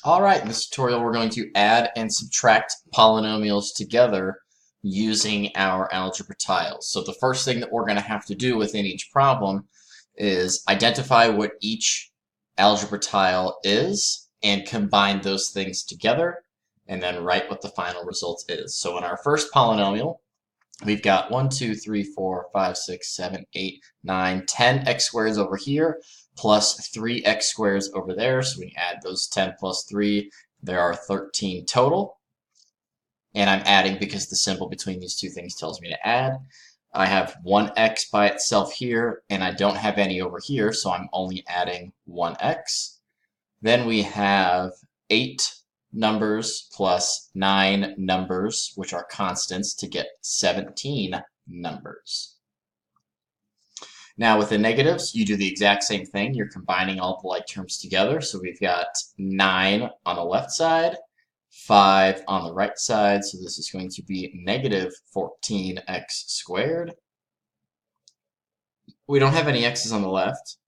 All right, in this tutorial we're going to add and subtract polynomials together using our algebra tiles. So the first thing that we're going to have to do within each problem is identify what each algebra tile is and combine those things together and then write what the final result is. So in our first polynomial, we've got 1, 2, 3, 4, 5, 6, 7, 8, 9, 10 x squares over here, plus 3x squares over there. So we add those 10 plus 3. There are 13 total. And I'm adding because the symbol between these two things tells me to add. I have 1x by itself here, and I don't have any over here, so I'm only adding 1x. Then we have 8 numbers plus 9 numbers, which are constants, to get 17 numbers. Now with the negatives, you do the exact same thing. You're combining all the like terms together. So we've got 9 on the left side, 5 on the right side. So this is going to be negative 14x squared. We don't have any x's on the left,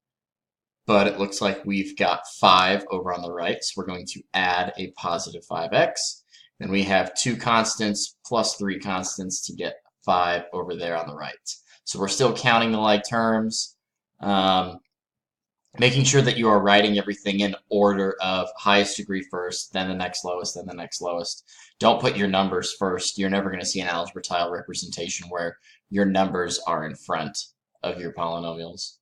but it looks like we've got 5 over on the right, so we're going to add a positive 5x. Then we have 2 constants plus 3 constants to get 5 over there on the right. So we're still counting the like terms, making sure that you are writing everything in order of highest degree first, then the next lowest, then the next lowest. Don't put your numbers first. You're never going to see an algebra tile representation where your numbers are in front of your polynomials.